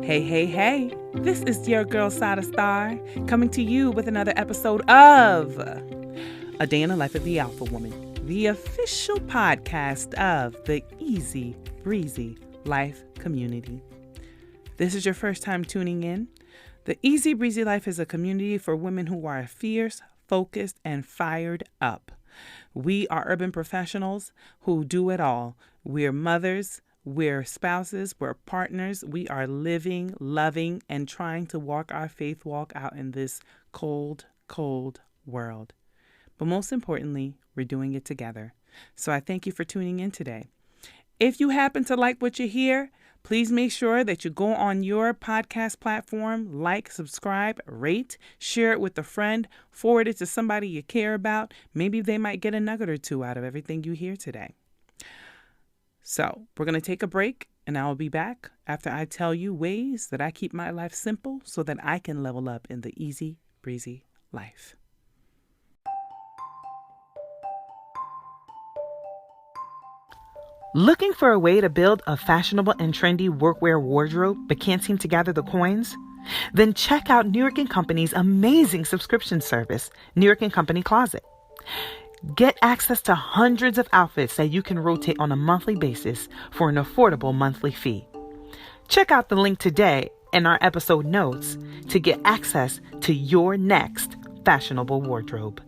Hey, hey, hey, this is your girl Sada Star coming to you with another episode of A Day in the Life of the Alpha Woman, the official podcast of the Easy Breezy Life community. This is your first time tuning in. The Easy Breezy Life is a community for women who are fierce, focused, and fired up. We are urban professionals who do it all. We're mothers, we're spouses, we're partners. We are living, loving, and trying to walk our faith walk out in this cold, cold world. But most importantly, we're doing it together. So I thank you for tuning in today. If you happen to like what you hear, please make sure that you go on your podcast platform, like, subscribe, rate, share it with a friend, forward it to somebody you care about. Maybe they might get a nugget or two out of everything you hear today. So we're going to take a break, and I'll be back after I tell you ways that I keep my life simple so that I can level up in the easy, breezy life. Looking for a way to build a fashionable and trendy workwear wardrobe but can't seem to gather the coins? Then check out New York & Company's amazing subscription service, New York & Company Closet. Get access to hundreds of outfits that you can rotate on a monthly basis for an affordable monthly fee. Check out the link today in our episode notes to get access to your next fashionable wardrobe.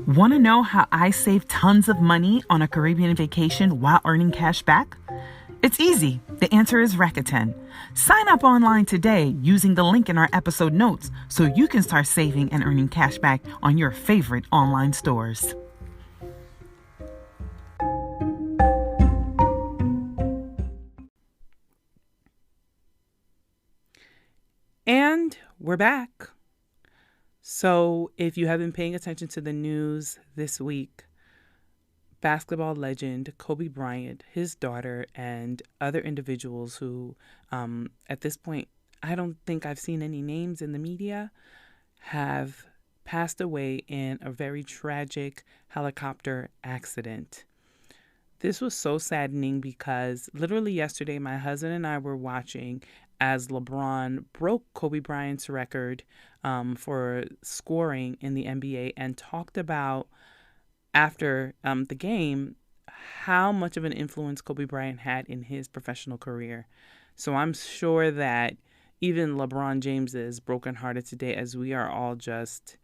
Want to know how I save tons of money on a Caribbean vacation while earning cash back? It's easy. The answer is Rakuten. Sign up online today using the link in our episode notes so you can start saving and earning cash back on your favorite online stores. And we're back. So if you have been paying attention to the news this week, basketball legend Kobe Bryant, his daughter, and other individuals who, at this point, I don't think I've seen any names in the media, have passed away in a very tragic helicopter accident. This was so saddening because literally yesterday, my husband and I were watching as LeBron broke Kobe Bryant's record for scoring in the NBA and talked about after the game how much of an influence Kobe Bryant had in his professional career. So I'm sure that even LeBron James is brokenhearted today as we are all just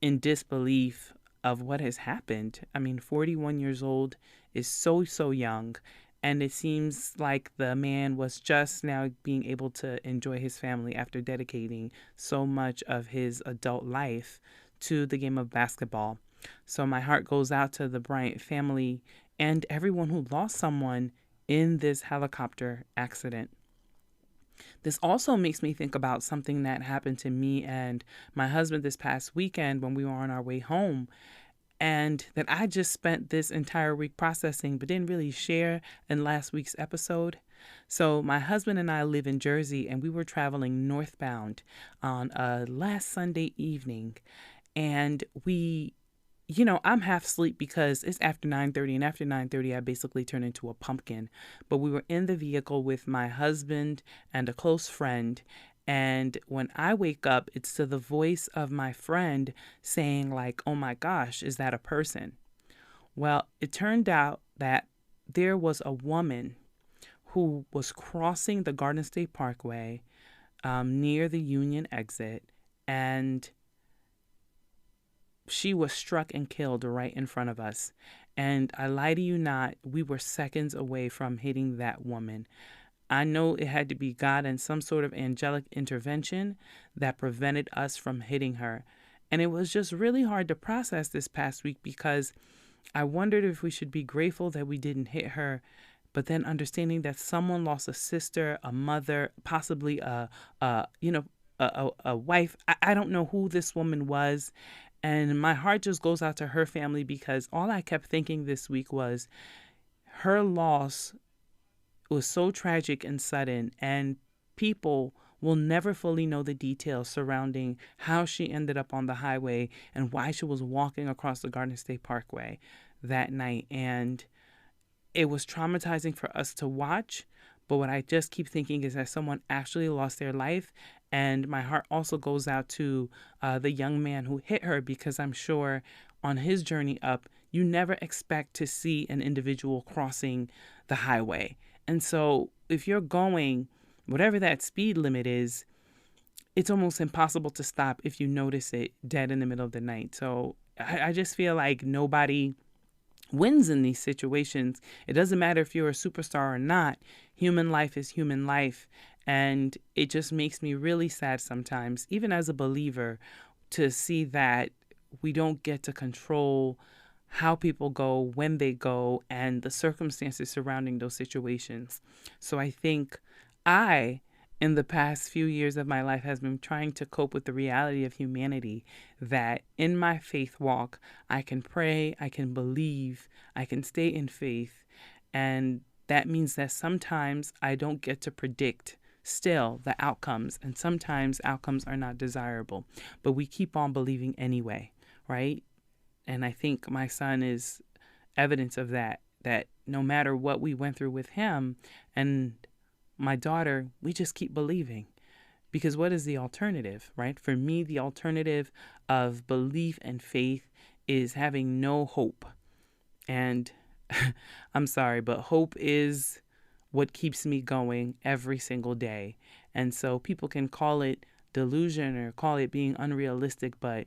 in disbelief of what has happened. I mean, 41 years old is so young. And it seems like the man was just now being able to enjoy his family after dedicating so much of his adult life to the game of basketball. So my heart goes out to the Bryant family and everyone who lost someone in this helicopter accident. This also makes me think about something that happened to me and my husband this past weekend when we were on our way home, and that I just spent this entire week processing but didn't really share in last week's episode. So my husband and I live in Jersey, and we were traveling northbound on last Sunday evening, and I'm half asleep because it's after 9:30, and after 9:30, I basically turn into a pumpkin. But we were in the vehicle with my husband and a close friend, and when I wake up, it's to the voice of my friend saying like, "Oh my gosh, is that a person?" Well, it turned out that there was a woman who was crossing the Garden State Parkway near the Union exit, and she was struck and killed right in front of us. And I lie to you not, we were seconds away from hitting that woman. I know it had to be God and some sort of angelic intervention that prevented us from hitting her. And it was just really hard to process this past week because I wondered if we should be grateful that we didn't hit her, but then understanding that someone lost a sister, a mother, possibly a wife. I don't know who this woman was. And my heart just goes out to her family because all I kept thinking this week was her loss was so tragic and sudden, and people we'll never fully know the details surrounding how she ended up on the highway and why she was walking across the Garden State Parkway that night. And it was traumatizing for us to watch. But what I just keep thinking is that someone actually lost their life. And my heart also goes out to the young man who hit her, because I'm sure on his journey up, you never expect to see an individual crossing the highway. And so if you're going, whatever that speed limit is, it's almost impossible to stop if you notice it dead in the middle of the night. So I just feel like nobody wins in these situations. It doesn't matter if you're a superstar or not. Human life is human life. And it just makes me really sad sometimes, even as a believer, to see that we don't get to control how people go, when they go, and the circumstances surrounding those situations. So I think I, in the past few years of my life, has been trying to cope with the reality of humanity, that in my faith walk, I can pray, I can believe, I can stay in faith. And that means that sometimes I don't get to predict still the outcomes, and sometimes outcomes are not desirable, but we keep on believing anyway, right? And I think my son is evidence of that no matter what we went through with him and my daughter, we just keep believing. Because what is the alternative, right? For me, the alternative of belief and faith is having no hope. And I'm sorry, but hope is what keeps me going every single day. And so people can call it delusion or call it being unrealistic, but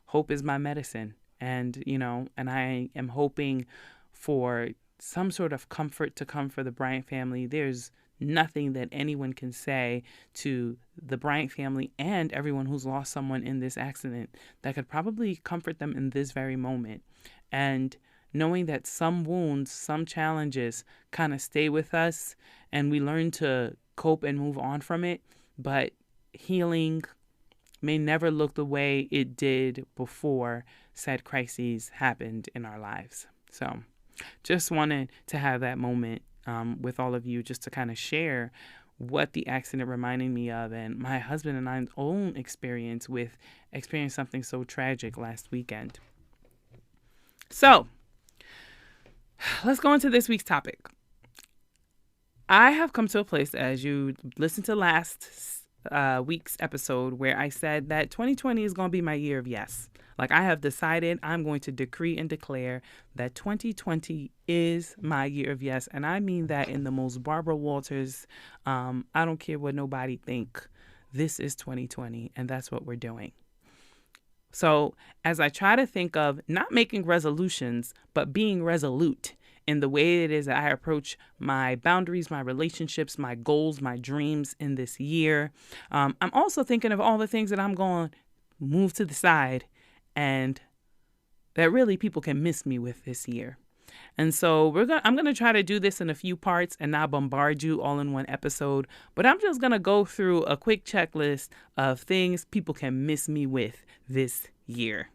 hope is my medicine. And, and I am hoping for some sort of comfort to come for the Bryant family. There's nothing that anyone can say to the Bryant family and everyone who's lost someone in this accident that could probably comfort them in this very moment. And knowing that some wounds, some challenges kind of stay with us and we learn to cope and move on from it, but healing may never look the way it did before said crises happened in our lives. So just wanted to have that moment with all of you, just to kind of share what the accident reminded me of, and my husband and I's own experience with experiencing something so tragic last weekend. So let's go into this week's topic. I have come to a place, as you listened to last week's episode, where I said that 2020 is going to be my year of yes. Like, I have decided I'm going to decree and declare that 2020 is my year of yes. And I mean that in the most Barbara Walters, I don't care what nobody think. This is 2020, and that's what we're doing. So as I try to think of not making resolutions, but being resolute in the way it is that I approach my boundaries, my relationships, my goals, my dreams in this year, I'm also thinking of all the things that I'm going to move to the side and that really people can miss me with this year. And so I'm going to try to do this in a few parts and not bombard you all in one episode, but I'm just going to go through a quick checklist of things people can miss me with this year.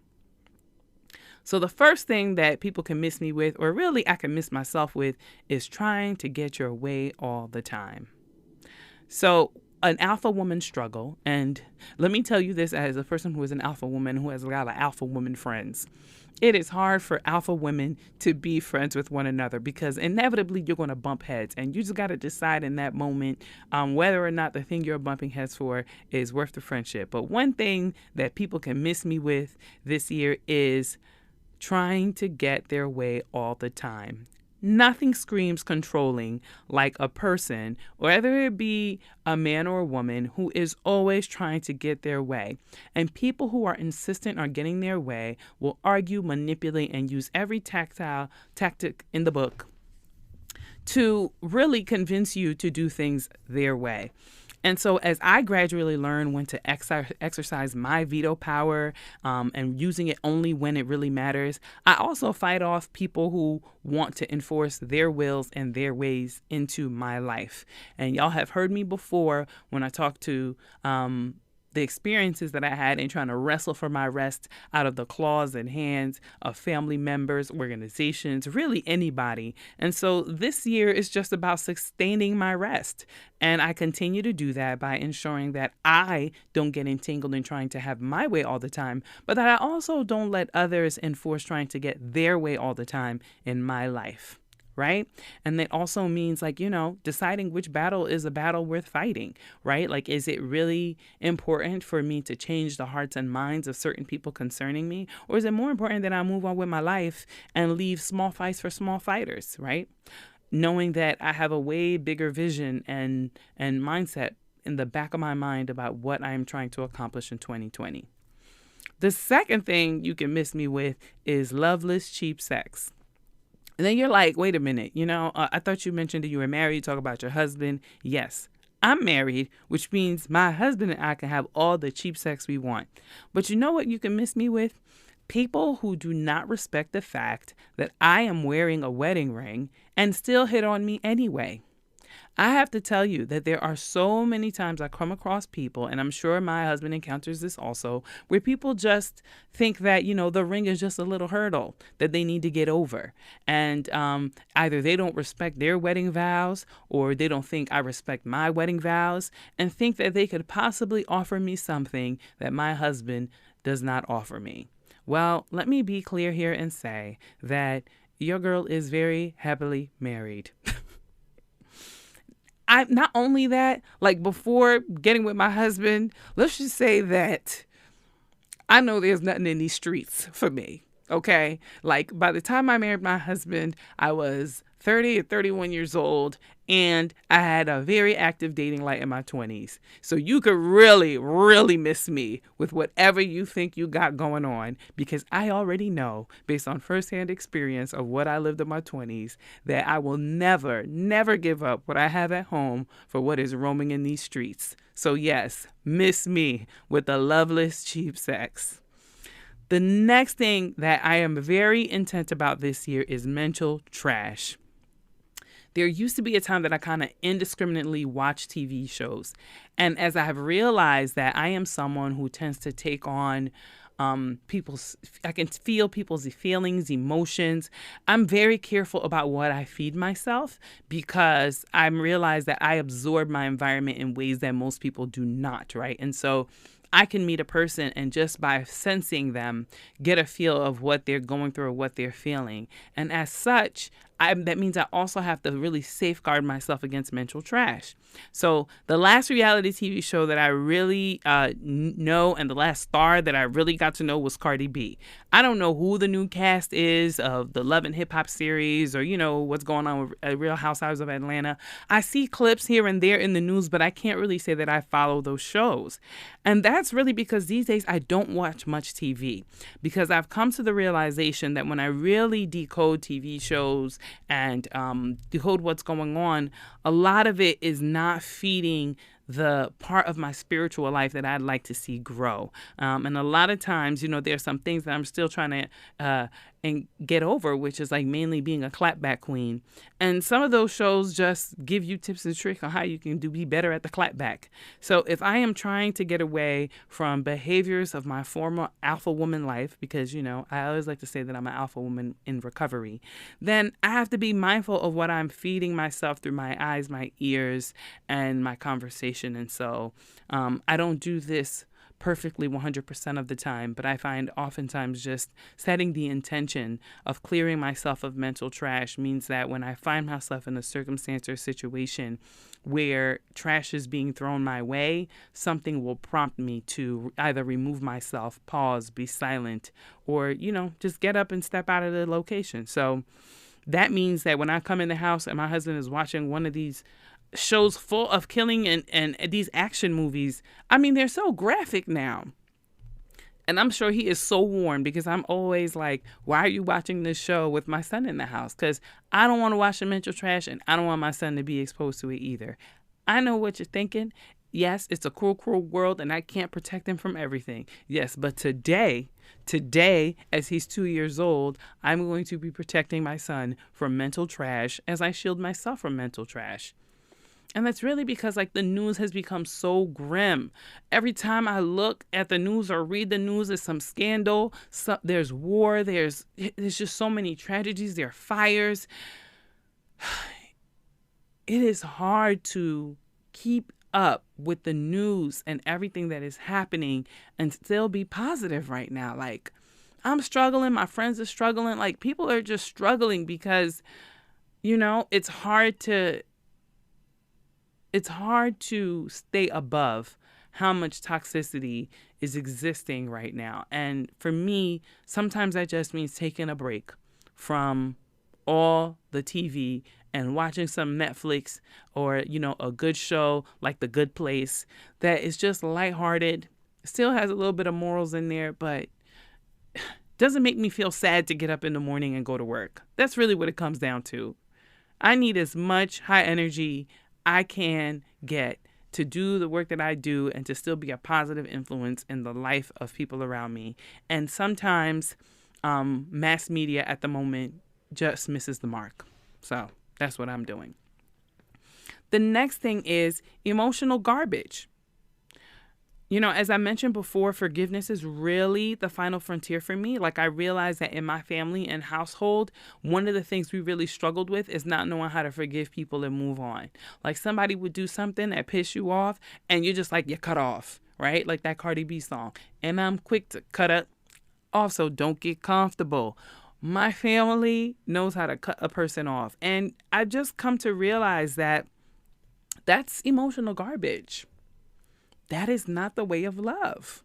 So the first thing that people can miss me with, or really I can miss myself with, is trying to get your way all the time. So an alpha woman struggle, and let me tell you this as a person who is an alpha woman who has a lot of alpha woman friends. It is hard for alpha women to be friends with one another because inevitably you're going to bump heads, and you just got to decide in that moment whether or not the thing you're bumping heads for is worth the friendship. But one thing that people can miss me with this year is trying to get their way all the time. Nothing screams controlling like a person, whether it be a man or a woman, who is always trying to get their way. And people who are insistent on getting their way will argue, manipulate, and use every tactic in the book to really convince you to do things their way. And so as I gradually learn when to exercise my veto power and using it only when it really matters, I also fight off people who want to enforce their wills and their ways into my life. And y'all have heard me before when I talk to the experiences that I had in trying to wrestle for my rest out of the claws and hands of family members, organizations, really anybody. And so this year is just about sustaining my rest. And I continue to do that by ensuring that I don't get entangled in trying to have my way all the time, but that I also don't let others enforce trying to get their way all the time in my life. Right. And that also means, like, deciding which battle is a battle worth fighting. Right. Like, is it really important for me to change the hearts and minds of certain people concerning me? Or is it more important that I move on with my life and leave small fights for small fighters? Right. Knowing that I have a way bigger vision and mindset in the back of my mind about what I am trying to accomplish in 2020. The second thing you can miss me with is loveless, cheap sex. And then you're like, wait a minute, I thought you mentioned that you were married. You talk about your husband. Yes, I'm married, which means my husband and I can have all the cheap sex we want. But you know what you can miss me with? People who do not respect the fact that I am wearing a wedding ring and still hit on me anyway. I have to tell you that there are so many times I come across people, and I'm sure my husband encounters this also, where people just think that, the ring is just a little hurdle that they need to get over. And either they don't respect their wedding vows, or they don't think I respect my wedding vows, and think that they could possibly offer me something that my husband does not offer me. Well, let me be clear here and say that your girl is very happily married. I not only that, like, before getting with my husband, let's just say that I know there's nothing in these streets for me. Okay. Like, by the time I married my husband, I was 30 or 31 years old, and I had a very active dating life in my 20s. So you could really, really miss me with whatever you think you got going on, because I already know, based on firsthand experience of what I lived in my 20s, that I will never, never give up what I have at home for what is roaming in these streets. So yes, miss me with the loveless, cheap sex. The next thing that I am very intent about this year is mental trash. There used to be a time that I kind of indiscriminately watched TV shows. And as I have realized that I am someone who tends to take on I can feel people's feelings, emotions. I'm very careful about what I feed myself, because I realize that I absorb my environment in ways that most people do not, right? And so I can meet a person and just by sensing them, get a feel of what they're going through or what they're feeling. And as such, that means I also have to really safeguard myself against mental trash. So the last reality TV show that I really know, and the last star that I really got to know, was Cardi B. I don't know who the new cast is of the Love and Hip Hop series, or, what's going on with Real Housewives of Atlanta. I see clips here and there in the news, but I can't really say that I follow those shows. And that's really because these days I don't watch much TV, because I've come to the realization that when I really decode TV shows and decode what's going on, a lot of it is not feeding the part of my spiritual life that I'd like to see grow. And a lot of times, there's some things that I'm still trying to and get over, which is like mainly being a clapback queen. And some of those shows just give you tips and tricks on how you can be better at the clapback. So if I am trying to get away from behaviors of my former alpha woman life, because, I always like to say that I'm an alpha woman in recovery, then I have to be mindful of what I'm feeding myself through my eyes, my ears, and my conversation. And so I don't do this perfectly 100% of the time, but I find oftentimes just setting the intention of clearing myself of mental trash means that when I find myself in a circumstance or situation where trash is being thrown my way, something will prompt me to either remove myself, pause, be silent, or, just get up and step out of the location. So that means that when I come in the house and my husband is watching one of these shows full of killing and these action movies, I mean, they're so graphic now. And I'm sure he is so warned, because I'm always like, why are you watching this show with my son in the house? Because I don't want to watch the mental trash, and I don't want my son to be exposed to it either. I know what you're thinking. Yes, it's a cruel, cruel world, and I can't protect him from everything. Yes, but today, as he's 2 years old, I'm going to be protecting my son from mental trash as I shield myself from mental trash. And that's really because like the news has become so grim. Every time I look at the news or read the news, there's some scandal, there's war, there's just so many tragedies, there are fires. It is hard to keep up with the news and everything that is happening and still be positive right now. Like, I'm struggling, my friends are struggling, like people are just struggling because, it's hard to stay above how much toxicity is existing right now. And for me, sometimes that just means taking a break from all the TV and watching some Netflix or, a good show like The Good Place that is just lighthearted, still has a little bit of morals in there, but doesn't make me feel sad to get up in the morning and go to work. That's really what it comes down to. I need as much high energy I can get to do the work that I do and to still be a positive influence in the life of people around me. And sometimes mass media at the moment just misses the mark. So that's what I'm doing. The next thing is emotional garbage. As I mentioned before, forgiveness is really the final frontier for me. Like, I realized that in my family and household, one of the things we really struggled with is not knowing how to forgive people and move on. Like, somebody would do something that pissed you off and you're just like, you cut off, right? Like that Cardi B song. And I'm quick to cut up. Also, don't get comfortable. My family knows how to cut a person off. And I've just come to realize that that's emotional garbage. That is not the way of love.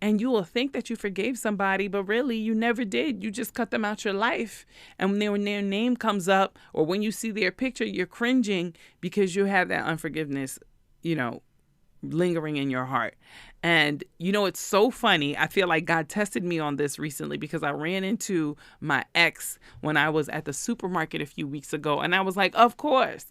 And you will think that you forgave somebody, but really you never did. You just cut them out your life. And when their name comes up or when you see their picture, you're cringing because you have that unforgiveness, lingering in your heart. And, it's so funny. I feel like God tested me on this recently because I ran into my ex when I was at the supermarket a few weeks ago. And I was like, of course,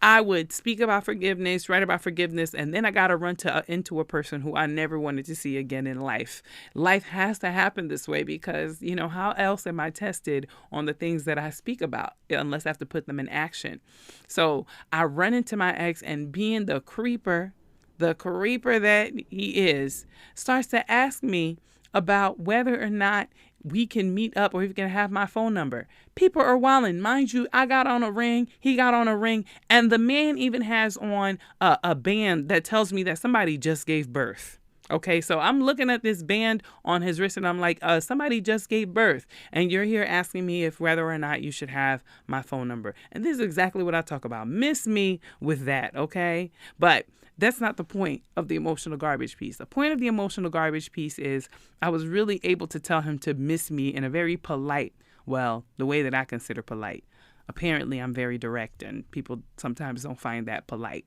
I would speak about forgiveness, write about forgiveness. And then I got to run into a person who I never wanted to see again in life. Life has to happen this way because, how else am I tested on the things that I speak about unless I have to put them in action? So I run into my ex and being the creeper that he is, starts to ask me about whether or not we can meet up or if he can have my phone number. People are wilding. Mind you, I got on a ring, he got on a ring, and the man even has on a band that tells me that somebody just gave birth. Okay, so I'm looking at this band on his wrist and I'm like, somebody just gave birth. And you're here asking me if whether or not you should have my phone number. And this is exactly what I talk about. Miss me with that, okay? But that's not the point of the emotional garbage piece. The point of the emotional garbage piece is I was really able to tell him to miss me in a very polite, the way that I consider polite. Apparently, I'm very direct and people sometimes don't find that polite.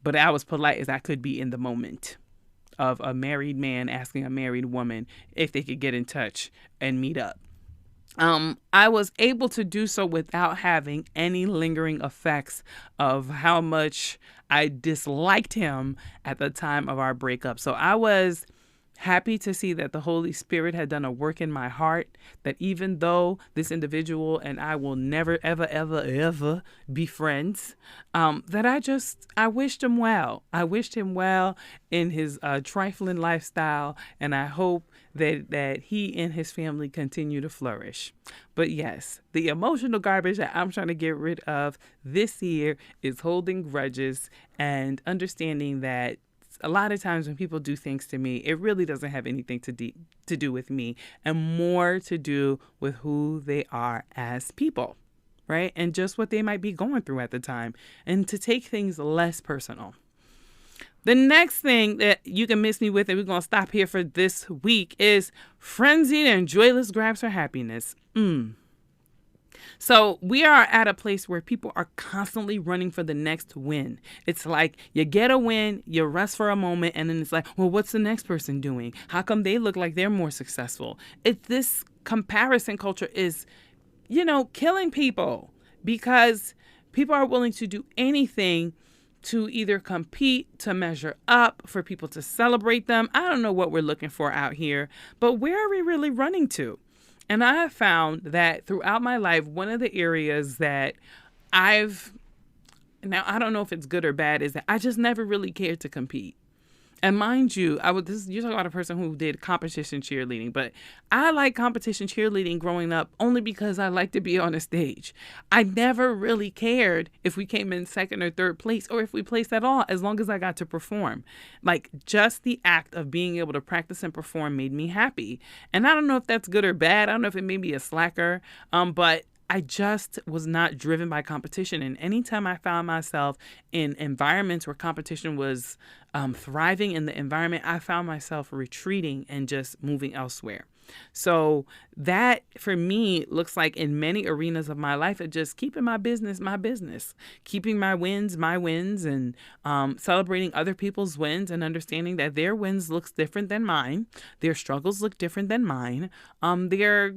But I was polite as I could be in the moment of a married man asking a married woman if they could get in touch and meet up. I was able to do so without having any lingering effects of how much I disliked him at the time of our breakup. So I was happy to see that the Holy Spirit had done a work in my heart, that even though this individual and I will never, ever, ever, ever be friends, that I wished him well. I wished him well in his trifling lifestyle, and I hope that he and his family continue to flourish. But yes, the emotional garbage that I'm trying to get rid of this year is holding grudges and understanding that a lot of times when people do things to me, it really doesn't have anything to do with me and more to do with who they are as people, right? And just what they might be going through at the time, and to take things less personal. The next thing that you can miss me with, and we're going to stop here for this week, is frenzied and joyless grabs for happiness. So we are at a place where people are constantly running for the next win. It's like you get a win, you rest for a moment, and then it's like, well, what's the next person doing? How come they look like they're more successful? This comparison culture is, killing people because people are willing to do anything to either compete, to measure up, for people to celebrate them. I don't know what we're looking for out here, but where are we really running to? And I have found that throughout my life, one of the areas that I've now I don't know if it's good or bad, is that I just never really cared to compete. And mind you, you're talking about a person who did competition cheerleading, but I like competition cheerleading growing up only because I like to be on a stage. I never really cared if we came in second or third place or if we placed at all, as long as I got to perform. Like, just the act of being able to practice and perform made me happy. And I don't know if that's good or bad. I don't know if it made me a slacker, but I just was not driven by competition. And anytime I found myself in environments where competition was thriving in the environment, I found myself retreating and just moving elsewhere. So that, for me, looks like in many arenas of my life, of just keeping my business, keeping my wins, and celebrating other people's wins and understanding that their wins looks different than mine. Their struggles look different than mine. Their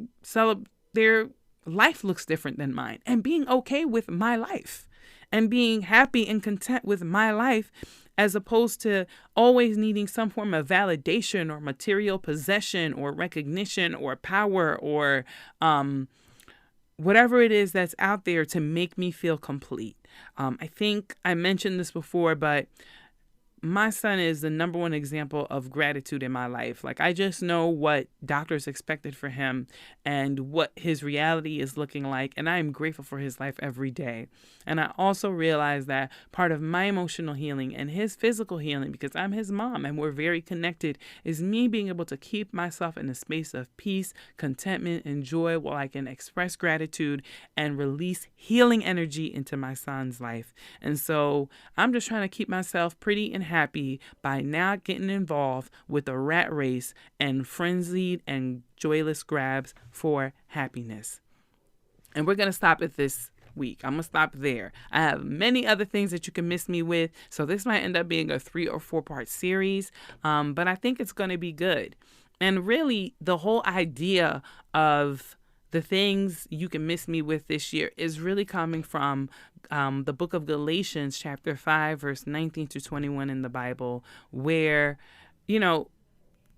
life looks different than mine, and being okay with my life and being happy and content with my life, as opposed to always needing some form of validation or material possession or recognition or power or whatever it is that's out there to make me feel complete. I think I mentioned this before, but my son is the number one example of gratitude in my life. Like, I just know what doctors expected for him and what his reality is looking like. And I am grateful for his life every day. And I also realize that part of my emotional healing and his physical healing, because I'm his mom and we're very connected, is me being able to keep myself in a space of peace, contentment, and joy while I can express gratitude and release healing energy into my son's life. And so I'm just trying to keep myself pretty and happy by not getting involved with the rat race and frenzied and joyless grabs for happiness. And we're going to stop at this week. I'm going to stop there. I have many other things that you can miss me with, so this might end up being a 3 or 4 part series, but I think it's going to be good. And really, the whole idea of the things you can miss me with this year is really coming from the book of Galatians, chapter 5, verse 19 to 21 in the Bible, where,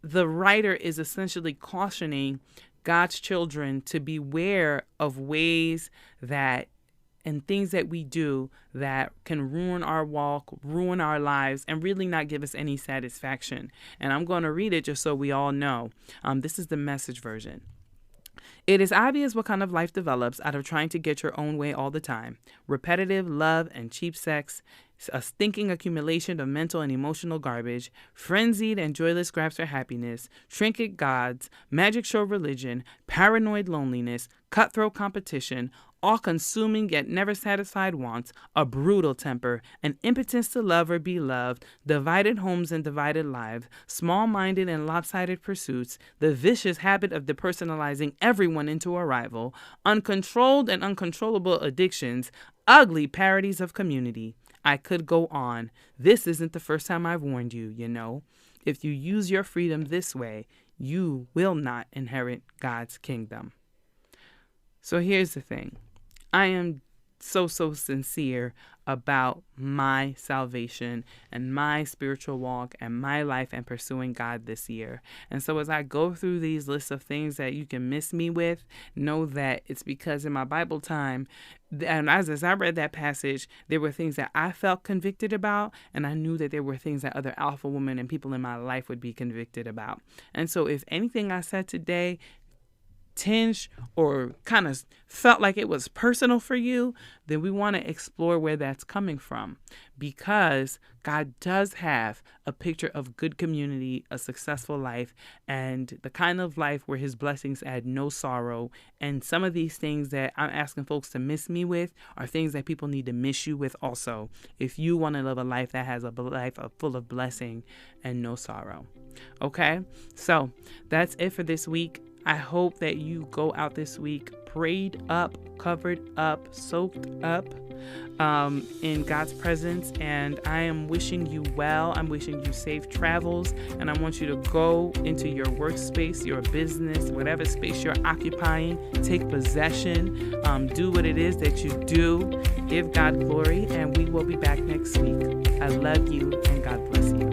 the writer is essentially cautioning God's children to beware of ways and things that we do that can ruin our walk, ruin our lives, and really not give us any satisfaction. And I'm going to read it just so we all know. This is the Message version. It is obvious what kind of life develops out of trying to get your own way all the time. Repetitive love and cheap sex, a stinking accumulation of mental and emotional garbage, frenzied and joyless grabs for happiness, trinket gods, magic show religion, paranoid loneliness, cutthroat competition, all-consuming yet never satisfied wants, a brutal temper, an impotence to love or be loved, divided homes and divided lives, small-minded and lopsided pursuits, the vicious habit of depersonalizing everyone into a rival, uncontrolled and uncontrollable addictions, ugly parodies of community. I could go on. This isn't the first time I've warned you, If you use your freedom this way, you will not inherit God's kingdom. So here's the thing. I am so sincere about my salvation and my spiritual walk and my life and pursuing God this year. And so as I go through these lists of things that you can miss me with, know that it's because in my Bible time, and as I read that passage, there were things that I felt convicted about, and I knew that there were things that other alpha women and people in my life would be convicted about. And so if anything I said today tinged or kind of felt like it was personal for you, then we want to explore where that's coming from, because God does have a picture of good community, a successful life, and the kind of life where his blessings add no sorrow. And some of these things that I'm asking folks to miss me with are things that people need to miss you with also, if you want to live a life that has a life full of blessing and no sorrow. Okay, so that's it for this week. I hope that you go out this week prayed up, covered up, soaked up in God's presence. And I am wishing you well. I'm wishing you safe travels. And I want you to go into your workspace, your business, whatever space you're occupying. Take possession. Do what it is that you do. Give God glory. And we will be back next week. I love you and God bless you.